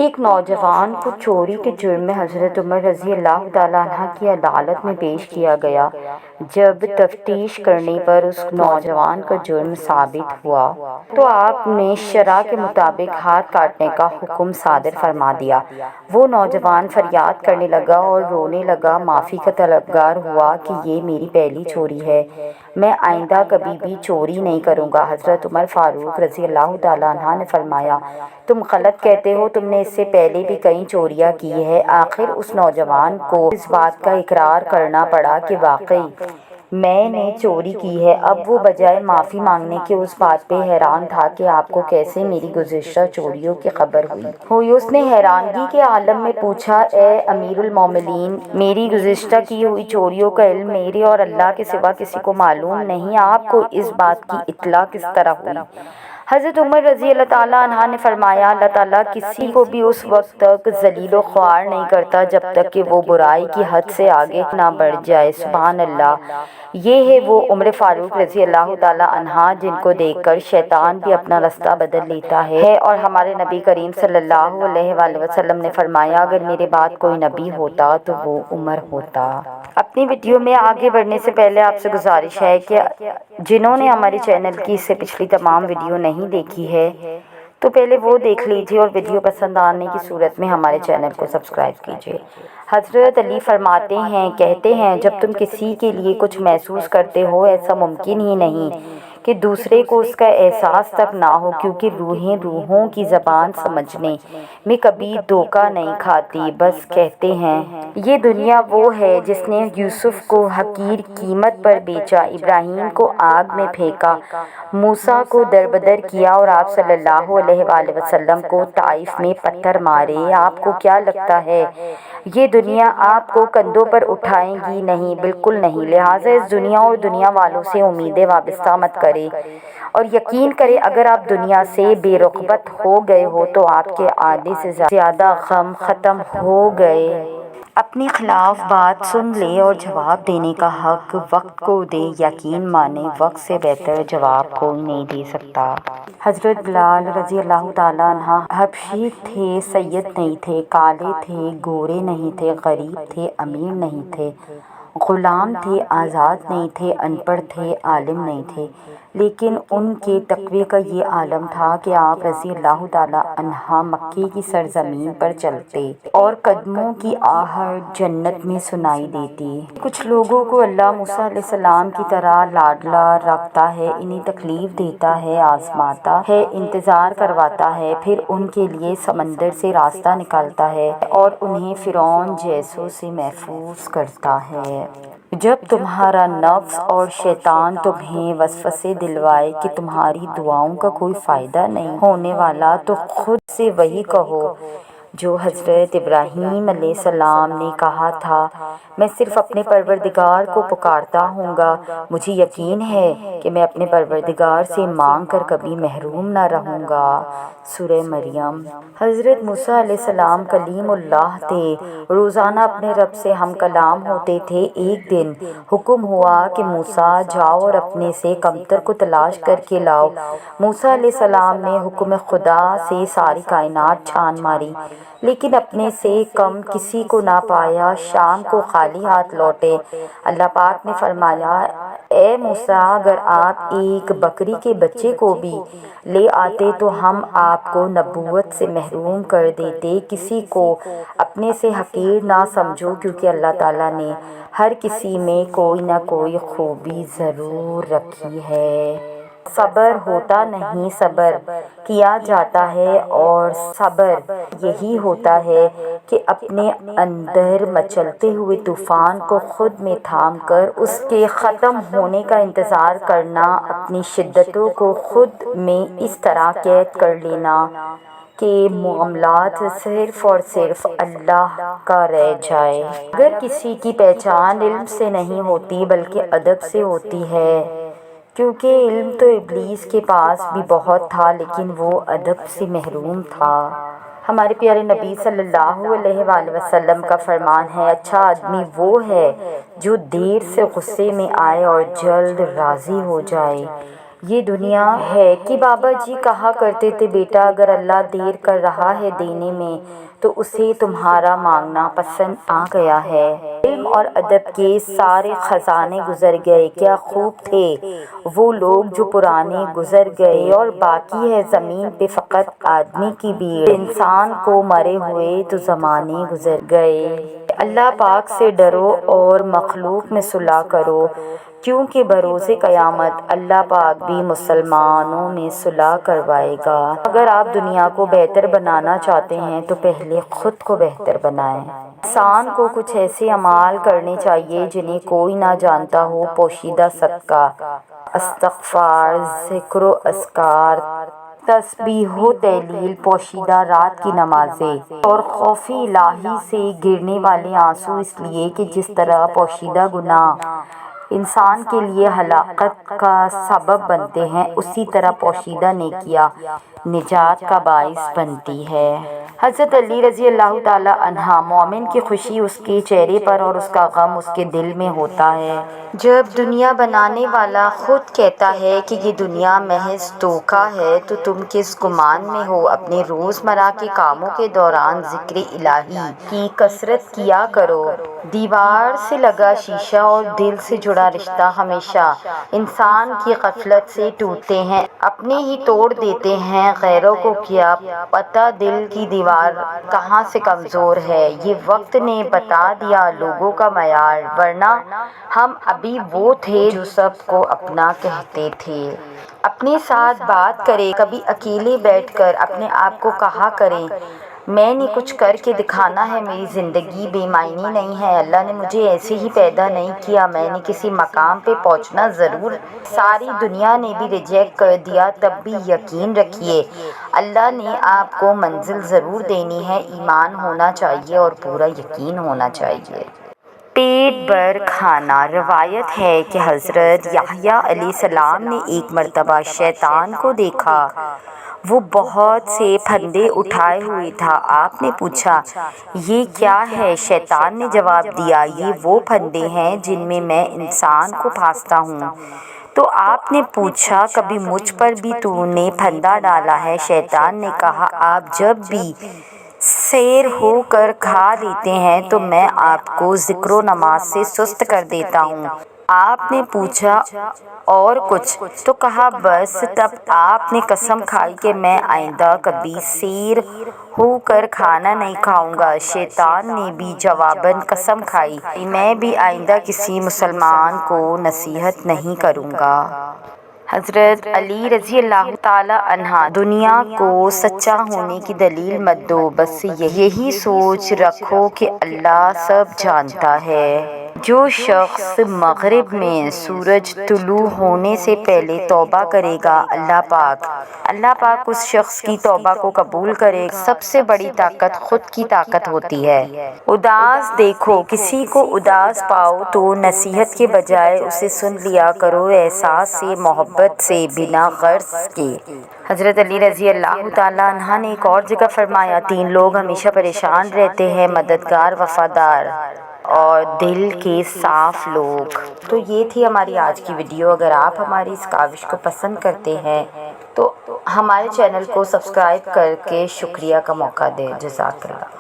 ایک نوجوان کو چوری کے جرم میں حضرت عمر رضی اللہ تعالیٰ عنہ کی عدالت میں پیش کیا گیا۔ جب تفتیش کرنے پر اس نوجوان کا جرم ثابت ہوا تو آپ نے شرع کے مطابق ہاتھ کاٹنے کا حکم صادر فرما دیا۔ وہ نوجوان فریاد کرنے لگا اور رونے لگا، معافی کا طلبگار ہوا کہ یہ میری پہلی چوری ہے، میں آئندہ کبھی بھی چوری نہیں کروں گا۔ حضرت عمر فاروق رضی اللہ تعالیٰ عنہ نے فرمایا، تم غلط کہتے ہو، تم نے اس سے پہلے بھی کئی چوریاں کی ہیں۔ آخر اس نوجوان کو اس بات کا اقرار کرنا پڑا کہ واقعی میں نے چوری کی ہے۔ اب وہ بجائے معافی مانگنے کے اس بات پہ حیران تھا کہ آپ کو کیسے میری گزشتہ چوریوں کی خبر ہوئی۔ اس نے حیرانگی کے عالم میں پوچھا، اے امیر المومنین، میری گزشتہ کی ہوئی چوریوں کا علم میرے اور اللہ کے سوا کسی کو معلوم نہیں، آپ کو اس بات کی اطلاع کس طرح ہوئی؟ حضرت عمر رضی اللہ تعالیٰ عنہ نے فرمایا، اللہ تعالیٰ کسی کو بھی اس وقت تک ذلیل و خوار نہیں کرتا جب تک کہ وہ برائی کی حد سے آگے نہ بڑھ جائے۔ سبحان اللہ! یہ ہے وہ عمر فاروق رضی اللہ تعالیٰ عنہ جن کو دیکھ کر شیطان بھی اپنا راستہ بدل لیتا ہے، اور ہمارے نبی کریم صلی اللہ علیہ وآلہ وسلم نے فرمایا، اگر میرے بعد کوئی نبی ہوتا تو وہ عمر ہوتا۔ اپنی ویڈیو میں آگے بڑھنے سے پہلے آپ سے گزارش ہے کہ جنہوں نے ہمارے چینل کی اس سے پچھلی تمام ویڈیو نہیں دیکھی ہے تو پہلے وہ دیکھ لیجیے، اور ویڈیو پسند آنے کی صورت میں ہمارے چینل کو سبسکرائب کیجیے۔ حضرت علی فرماتے ہیں، کہتے ہیں، جب تم کسی کے لیے کچھ محسوس کرتے ہو، ایسا ممکن ہی نہیں کہ دوسرے کو اس کا احساس تک نہ ہو، کیونکہ روحیں روحوں کی زبان سمجھنے میں کبھی دھوکہ نہیں کھاتی۔ بس کہتے ہیں، یہ دنیا وہ ہے جس نے یوسف کو حقیر قیمت پر بیچا، ابراہیم کو آگ میں پھینکا، موسیٰ کو دربدر کیا، اور آپ صلی اللہ علیہ وآلہ وسلم کو طائف میں پتھر مارے۔ آپ کو کیا لگتا ہے یہ دنیا آپ کو کندھوں پر اٹھائے گی؟ نہیں، بالکل نہیں۔ لہٰذا اس دنیا اور دنیا والوں سے امیدیں وابستہ مت کریں، اور یقین کریں اگر آپ دنیا سے بے رغبت ہو گئے ہو تو آپ کے آدھے سے زیادہ غم ختم ہو گئے۔ اپنی خلاف بات سن لے اور جواب دینے کا حق وقت کو دے، یقین مانے وقت سے بہتر جواب کوئی نہیں دے سکتا۔ حضرت بلال رضی اللہ تعالیٰ عنہ حبشی تھے، سید نہیں تھے، کالے تھے، گورے نہیں تھے، غریب تھے، امیر نہیں تھے، غلام تھے، آزاد نہیں تھے، ان پڑھ تھے، عالم نہیں تھے، لیکن ان کے تقوی کا یہ عالم تھا کہ آپ رضی اللہ تعالیٰ عنہ مکے کی سرزمین پر چلتے اور قدموں کی آہٹ جنت میں سنائی دیتی۔ کچھ لوگوں کو اللہ موسیٰ علیہ السلام کی طرح لاڈلا رکھتا ہے، انہیں تکلیف دیتا ہے، آزماتا ہے، انتظار کرواتا ہے، پھر ان کے لیے سمندر سے راستہ نکالتا ہے اور انہیں فرعون جیسوں سے محفوظ کرتا ہے۔ جب تمہارا نفس اور شیطان تمہیں وسوسے دلوائے کہ تمہاری دعاؤں کا کوئی فائدہ نہیں ہونے والا، تو خود سے وہی کہو جو حضرت ابراہیم علیہ السلام نے کہا تھا، میں صرف اپنے پروردگار کو پکارتا ہوں گا، مجھے یقین ہے کہ میں اپنے پروردگار سے مانگ کر کبھی محروم نہ رہوں گا۔ سورہ مریم۔ حضرت موسیٰ علیہ السلام کلیم اللہ تھے، روزانہ اپنے رب سے ہم کلام ہوتے تھے۔ ایک دن حکم ہوا کہ موسیٰ جاؤ اور اپنے سے کمتر کو تلاش کر کے لاؤ۔ موسیٰ علیہ السلام نے حکم خدا سے ساری کائنات چھان ماری، لیکن اپنے سے کم کسی کو نہ پایا۔ شام کو خالی ہاتھ لوٹے۔ اللہ پاک نے فرمایا، اے موسیٰ، اگر آپ ایک بکری کے بچے کو بھی لے آتے تو ہم آپ کو نبوت سے محروم کر دیتے۔ کسی کو اپنے سے حقیر نہ سمجھو، کیونکہ اللہ تعالیٰ نے ہر کسی میں کوئی نہ کوئی خوبی ضرور رکھی ہے۔ صبر ہوتا نہیں، صبر کیا جاتا ہے، اور صبر یہی ہوتا ہے کہ اپنے اندر مچلتے ہوئے طوفان کو خود میں تھام کر اس کے ختم ہونے کا انتظار کرنا، اپنی شدتوں کو خود میں اس طرح قید کر لینا کہ معاملات صرف اور صرف اللہ کا رہ جائے۔ اگر کسی کی پہچان علم سے نہیں ہوتی بلکہ ادب سے ہوتی ہے، کیونکہ علم تو ابلیس کے پاس بھی بہت تھا لیکن وہ ادب سے محروم تھا۔ ہمارے پیارے نبی صلی اللہ علیہ وآلہ وسلم کا فرمان ہے، اچھا آدمی وہ ہے جو دیر سے غصے میں آئے اور جلد راضی ہو جائے۔ یہ دنیا ہے کہ بابا جی کہا کرتے تھے، بیٹا اگر اللہ دیر کر رہا ہے دینے میں تو اسے تمہارا مانگنا پسند آ گیا ہے۔ علم اور ادب کے سارے خزانے گزر گئے، کیا خوب تھے وہ لوگ جو پرانے گزر گئے، اور باقی ہے زمین پہ فقط آدمی کی بھیڑ۔ انسان کو مرے ہوئے تو زمانے گزر گئے۔ اللہ پاک سے ڈرو اور مخلوق میں صلح کرو، کیونکہ بروز قیامت اللہ پاک بھی مسلمانوں میں صلح کروائے گا۔ اگر آپ دنیا کو بہتر بنانا چاہتے ہیں تو پہلے خود کو بہتر بنائیں۔ انسان کو کچھ ایسے اعمال کرنے چاہیے جنہیں کوئی نہ جانتا ہو، پوشیدہ صدقہ، استغفار، ذکر و اذکار، تسبیح و تہلیل، پوشیدہ رات کی نمازیں، اور خوف الہی سے گرنے والے آنسو، اس لیے کہ جس طرح پوشیدہ گناہ انسان کے لیے ہلاکت کا سبب بنتے ہیں، اسی طرح پوشیدہ نیکیاں نجات کا باعث بنتی ہے۔ حضرت علی رضی اللہ تعالیٰ عنہ، مومن کی خوشی اس کے چہرے پر اور اس کا غم اس کے دل میں ہوتا ہے۔ جب دنیا بنانے والا خود کہتا ہے کہ یہ دنیا محض دھوکہ ہے تو تم کس گمان میں ہو؟ اپنے روزمرہ کے کاموں کے دوران ذکر الہی کی کثرت کیا کرو۔ دیوار سے لگا شیشہ اور دل سے جڑا رشتہ ہمیشہ انسان کی غفلت سے ٹوٹتے ہیں، اپنے ہی توڑ دیتے ہیں، غیروں کو کیا پتہ دل کی دیوار کہاں سے کمزور ہے۔ یہ وقت نے بتا دیا لوگوں کا معیار، ورنہ ہم ابھی وہ تھے جو سب کو اپنا کہتے تھے۔ اپنے ساتھ بات کریں، کبھی اکیلے بیٹھ کر اپنے آپ کو کہا کریں، میں نے کچھ کر کے دکھانا ہے، میری زندگی بے معنی نہیں ہے، اللہ نے مجھے ایسے ہی پیدا نہیں کیا، میں نے کسی مقام پہ پہنچنا ضرور، ساری دنیا نے بھی ریجیکٹ کر دیا تب بھی یقین رکھیے اللہ نے آپ کو منزل ضرور دینی ہے، ایمان ہونا چاہیے اور پورا یقین ہونا چاہیے۔ پیٹ بھر کھانا۔ روایت ہے کہ حضرت یحییٰ علیہ السلام نے ایک مرتبہ شیطان کو دیکھا، وہ بہت سے پھندے اٹھائے ہوئے تھا۔ آپ نے پوچھا، یہ کیا ہے؟ شیطان نے جواب دیا، یہ وہ پھندے ہیں جن میں میں انسان کو پھانستا ہوں۔ تو آپ نے پوچھا، کبھی مجھ پر بھی تو نے پھندا ڈالا ہے؟ شیطان نے کہا، آپ جب بھی سیر ہو کر کھا لیتے ہیں تو میں آپ کو ذکر و نماز سے سست کر دیتا ہوں۔ آپ نے پوچھا، اور کچھ؟ تو کہا، بس۔ تب آپ نے قسم کھائی کہ میں آئندہ کبھی سیر ہو کر کھانا نہیں کھاؤں گا۔ شیطان نے بھی جواباً قسم کھائی، میں بھی آئندہ کسی مسلمان کو نصیحت نہیں کروں گا۔ حضرت علی رضی اللہ تعالیٰ عنہ، دنیا کو سچا ہونے کی دلیل مت دو، بس یہی سوچ رکھو کہ اللہ سب جانتا ہے۔ جو شخص مغرب میں سورج طلوع ہونے سے پہلے توبہ کرے گا، اللہ پاک اس شخص کی توبہ کو قبول کرے گا۔ سب سے بڑی طاقت خود کی طاقت ہوتی ہے۔ اداس دیکھو، کسی کو اداس پاؤ تو نصیحت کے بجائے اسے سن لیا کرو، احساس سے، محبت سے، بنا غرض کے۔ حضرت علی رضی اللہ تعالیٰ عنہ نے ایک اور جگہ فرمایا، 3 لوگ ہمیشہ پریشان رہتے ہیں، مددگار، وفادار اور دل کے صاف لوگ۔ تو یہ تھی ہماری آج کی ویڈیو۔ اگر آپ ہماری اس کاوش کو پسند کرتے ہیں تو ہمارے چینل کو سبسکرائب کر کے شکریہ کا موقع دیں۔ جزاک اللہ۔